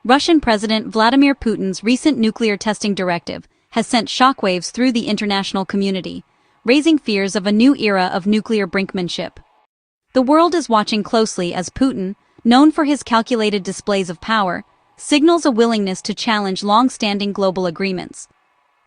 Russian President Vladimir Putin's recent nuclear testing directive has sent shockwaves through the international community, raising fears of a new era of nuclear brinkmanship. The world is watching closely as Putin, known for his calculated displays of power, signals a willingness to challenge long-standing global agreements.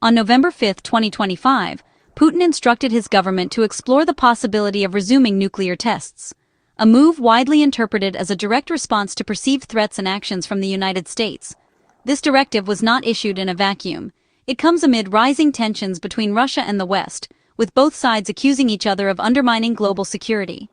On November 5, 2025, Putin instructed his government to explore the possibility of resuming nuclear tests, a move widely interpreted as a direct response to perceived threats and actions from the United States. This directive was not issued in a vacuum. It comes amid rising tensions between Russia and the West, with both sides accusing each other of undermining global security.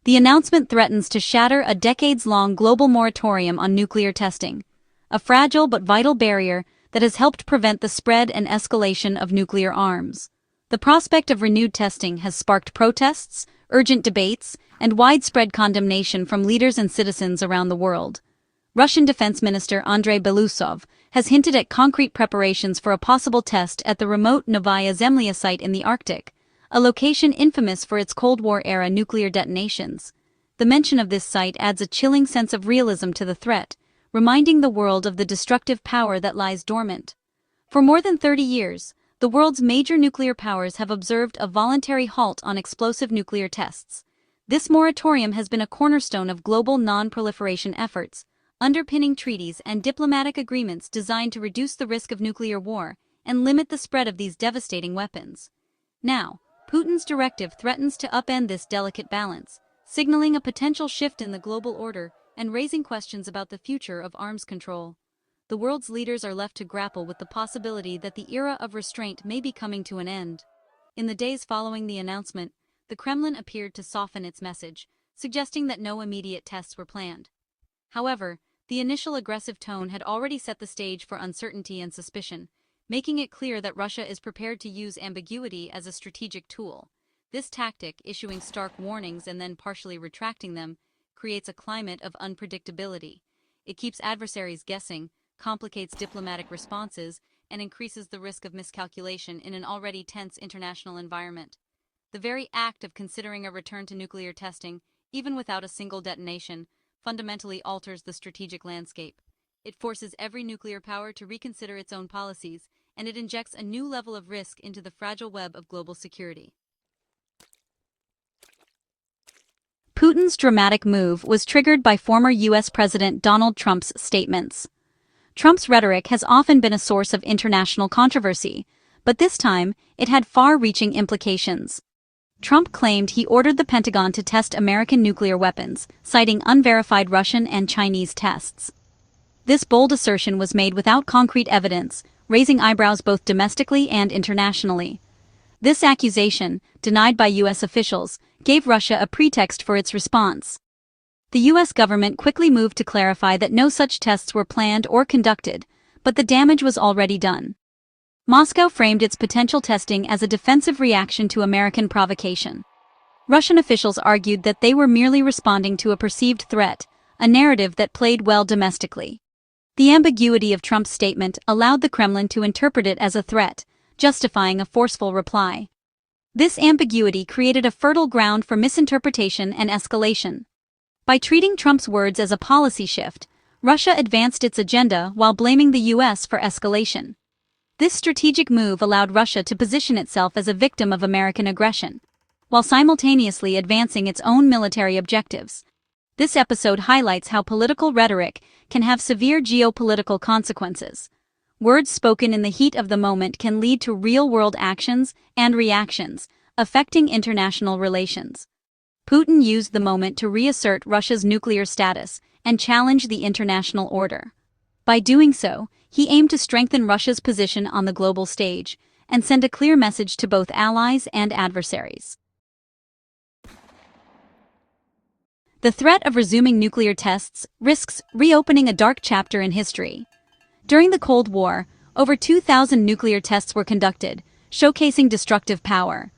The announcement threatens to shatter a decades-long global moratorium on nuclear testing, a fragile but vital barrier that has helped prevent the spread and escalation of nuclear arms. The prospect of renewed testing has sparked protests, urgent debates, and widespread condemnation from leaders and citizens around the world. Russian Defense Minister Andrei Belousov has hinted at concrete preparations for a possible test at the remote Novaya Zemlya site in the Arctic, a location infamous for its Cold War-era nuclear detonations. The mention of this site adds a chilling sense of realism to the threat, reminding the world of the destructive power that lies dormant. For more than 30 years, the world's major nuclear powers have observed a voluntary halt on explosive nuclear tests. This moratorium has been a cornerstone of global non-proliferation efforts, underpinning treaties and diplomatic agreements designed to reduce the risk of nuclear war and limit the spread of these devastating weapons. Now, Putin's directive threatens to upend this delicate balance, signaling a potential shift in the global order and raising questions about the future of arms control. The world's leaders are left to grapple with the possibility that the era of restraint may be coming to an end. In the days following the announcement, the Kremlin appeared to soften its message, suggesting that no immediate tests were planned. However, the initial aggressive tone had already set the stage for uncertainty and suspicion, making it clear that Russia is prepared to use ambiguity as a strategic tool. This tactic, issuing stark warnings and then partially retracting them, creates a climate of unpredictability. It keeps adversaries guessing, complicates diplomatic responses, and increases the risk of miscalculation in an already tense international environment. The very act of considering a return to nuclear testing, even without a single detonation, fundamentally alters the strategic landscape. It forces every nuclear power to reconsider its own policies, and it injects a new level of risk into the fragile web of global security. Putin's dramatic move was triggered by former U.S. President Donald Trump's statements. Trump's rhetoric has often been a source of international controversy, but this time it had far-reaching implications. Trump claimed he ordered the Pentagon to test American nuclear weapons, citing unverified Russian and Chinese tests. This bold assertion was made without concrete evidence, raising eyebrows both domestically and internationally. This accusation, denied by U.S. officials, gave Russia a pretext for its response. The U.S. government quickly moved to clarify that no such tests were planned or conducted, but the damage was already done. Moscow framed its potential testing as a defensive reaction to American provocation. Russian officials argued that they were merely responding to a perceived threat, a narrative that played well domestically. The ambiguity of Trump's statement allowed the Kremlin to interpret it as a threat, justifying a forceful reply. This ambiguity created a fertile ground for misinterpretation and escalation. By treating Trump's words as a policy shift, Russia advanced its agenda while blaming the U.S. for escalation. This strategic move allowed Russia to position itself as a victim of American aggression, while simultaneously advancing its own military objectives. This episode highlights how political rhetoric can have severe geopolitical consequences. Words spoken in the heat of the moment can lead to real-world actions and reactions, affecting international relations. Putin used the moment to reassert Russia's nuclear status and challenge the international order. By doing so, he aimed to strengthen Russia's position on the global stage and send a clear message to both allies and adversaries. The threat of resuming nuclear tests risks reopening a dark chapter in history. During the Cold War, over 2,000 nuclear tests were conducted, showcasing destructive power.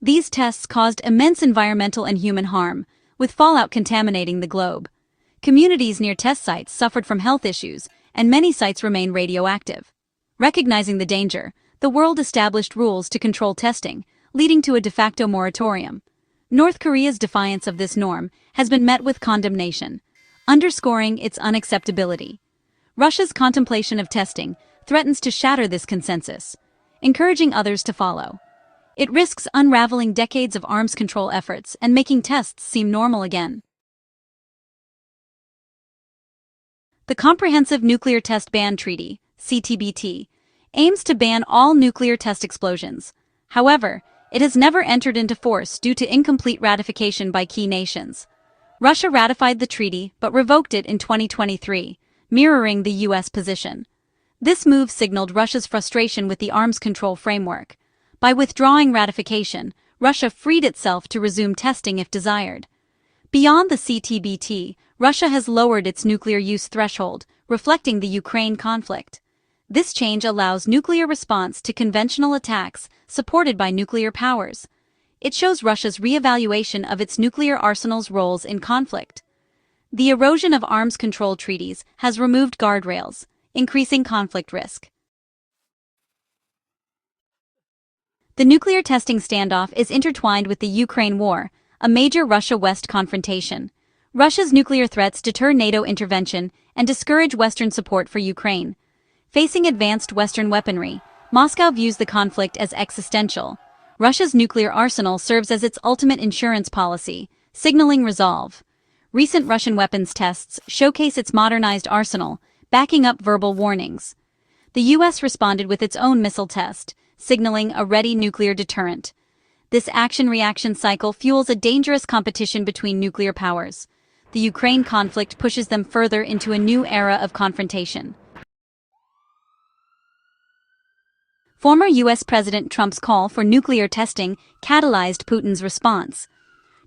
These tests caused immense environmental and human harm, with fallout contaminating the globe. Communities near test sites suffered from health issues, and many sites remain radioactive. Recognizing the danger, the world established rules to control testing, leading to a de facto moratorium. North Korea's defiance of this norm has been met with condemnation, underscoring its unacceptability. Russia's contemplation of testing threatens to shatter this consensus, encouraging others to follow. It risks unraveling decades of arms control efforts and making tests seem normal again. The Comprehensive Nuclear Test Ban Treaty, CTBT, aims to ban all nuclear test explosions. However, it has never entered into force due to incomplete ratification by key nations. Russia ratified the treaty but revoked it in 2023, mirroring the U.S. position. This move signaled Russia's frustration with the arms control framework. By withdrawing ratification, Russia freed itself to resume testing if desired. Beyond the CTBT, Russia has lowered its nuclear use threshold, reflecting the Ukraine conflict. This change allows nuclear response to conventional attacks supported by nuclear powers. It shows Russia's re-evaluation of its nuclear arsenal's roles in conflict. The erosion of arms control treaties has removed guardrails, increasing conflict risk. The nuclear testing standoff is intertwined with the Ukraine war, a major Russia-West confrontation. Russia's nuclear threats deter NATO intervention and discourage Western support for Ukraine. Facing advanced Western weaponry, Moscow views the conflict as existential. Russia's nuclear arsenal serves as its ultimate insurance policy, signaling resolve. Recent Russian weapons tests showcase its modernized arsenal, backing up verbal warnings. The U.S. responded with its own missile test, signaling a ready nuclear deterrent. This action-reaction cycle fuels a dangerous competition between nuclear powers. The Ukraine conflict pushes them further into a new era of confrontation. Former U.S. President Trump's call for nuclear testing catalyzed Putin's response.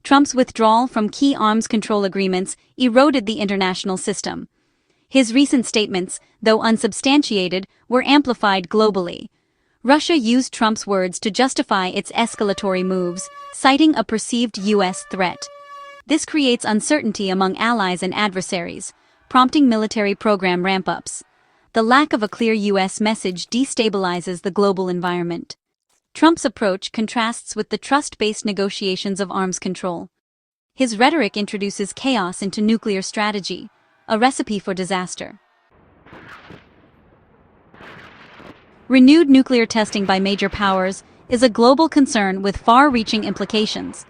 Trump's withdrawal from key arms control agreements eroded the international system. His recent statements, though unsubstantiated, were amplified globally. Russia used Trump's words to justify its escalatory moves, citing a perceived U.S. threat. This creates uncertainty among allies and adversaries, prompting military program ramp-ups. The lack of a clear U.S. message destabilizes the global environment. Trump's approach contrasts with the trust-based negotiations of arms control. His rhetoric introduces chaos into nuclear strategy, a recipe for disaster. Renewed nuclear testing by major powers is a global concern with far-reaching implications.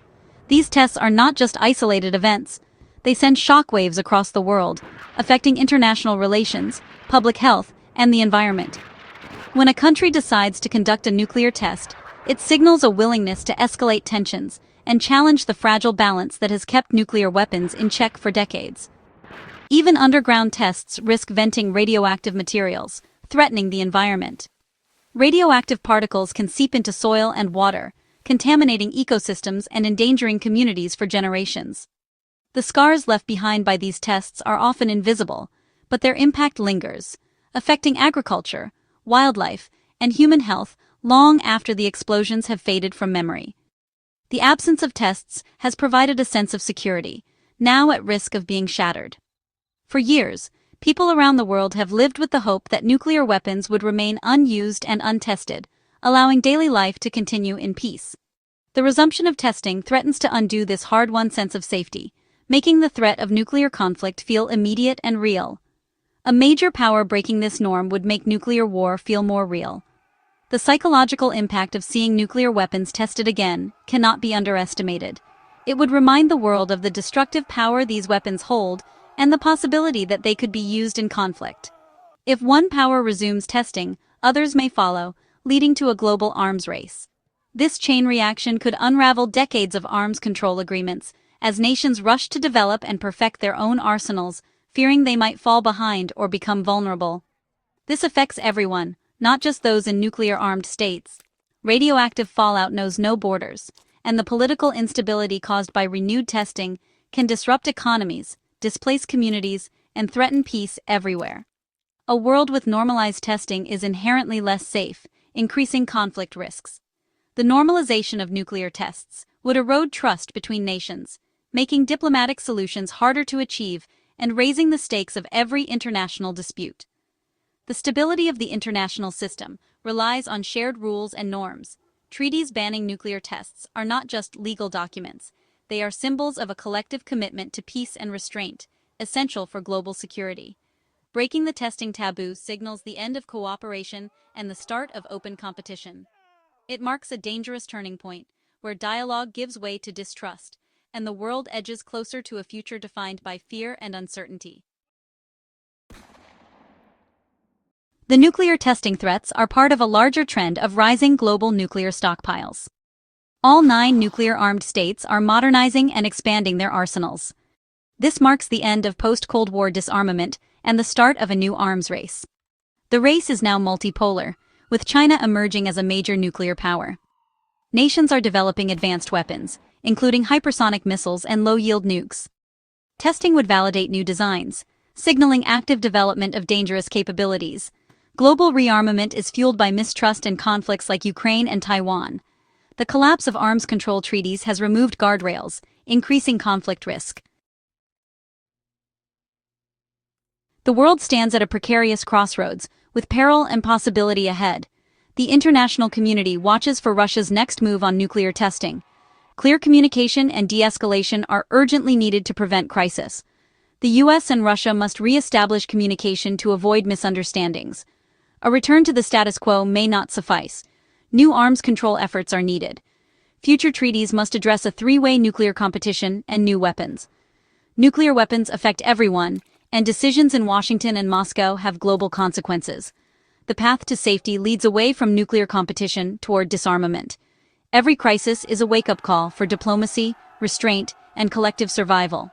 These tests are not just isolated events. They send shockwaves across the world, affecting international relations, public health, and the environment. When a country decides to conduct a nuclear test, it signals a willingness to escalate tensions and challenge the fragile balance that has kept nuclear weapons in check for decades. Even underground tests risk venting radioactive materials, threatening the environment. Radioactive particles can seep into soil and water, contaminating ecosystems and endangering communities for generations. The scars left behind by these tests are often invisible, but their impact lingers, affecting agriculture, wildlife, and human health long after the explosions have faded from memory. The absence of tests has provided a sense of security, now at risk of being shattered. For years, people around the world have lived with the hope that nuclear weapons would remain unused and untested, allowing daily life to continue in peace. The resumption of testing threatens to undo this hard-won sense of safety, making the threat of nuclear conflict feel immediate and real. A major power breaking this norm would make nuclear war feel more real. The psychological impact of seeing nuclear weapons tested again cannot be underestimated. It would remind the world of the destructive power these weapons hold and the possibility that they could be used in conflict. If one power resumes testing, others may follow, leading to a global arms race. This chain reaction could unravel decades of arms control agreements, as nations rush to develop and perfect their own arsenals, fearing they might fall behind or become vulnerable. This affects everyone, not just those in nuclear-armed states. Radioactive fallout knows no borders, and the political instability caused by renewed testing can disrupt economies, displace communities, and threaten peace everywhere. A world with normalized testing is inherently less safe, increasing conflict risks. The normalization of nuclear tests would erode trust between nations, making diplomatic solutions harder to achieve and raising the stakes of every international dispute. The stability of the international system relies on shared rules and norms. Treaties banning nuclear tests are not just legal documents, they are symbols of a collective commitment to peace and restraint, essential for global security. Breaking the testing taboo signals the end of cooperation and the start of open competition. It marks a dangerous turning point, where dialogue gives way to distrust, and the world edges closer to a future defined by fear and uncertainty. The nuclear testing threats are part of a larger trend of rising global nuclear stockpiles. All 9 nuclear-armed states are modernizing and expanding their arsenals. This marks the end of post-Cold War disarmament and the start of a new arms race. The race is now multipolar, with China emerging as a major nuclear power. Nations are developing advanced weapons, including hypersonic missiles and low-yield nukes. Testing would validate new designs, signaling active development of dangerous capabilities. Global rearmament is fueled by mistrust in conflicts like Ukraine and Taiwan. The collapse of arms control treaties has removed guardrails, increasing conflict risk. The world stands at a precarious crossroads, with peril and possibility ahead. The international community watches for Russia's next move on nuclear testing. Clear communication and de-escalation are urgently needed to prevent crisis. The US and Russia must re-establish communication to avoid misunderstandings. A return to the status quo may not suffice. New arms control efforts are needed. Future treaties must address a 3-way nuclear competition and new weapons. Nuclear weapons affect everyone, and decisions in Washington and Moscow have global consequences. The path to safety leads away from nuclear competition toward disarmament. Every crisis is a wake-up call for diplomacy, restraint, and collective survival.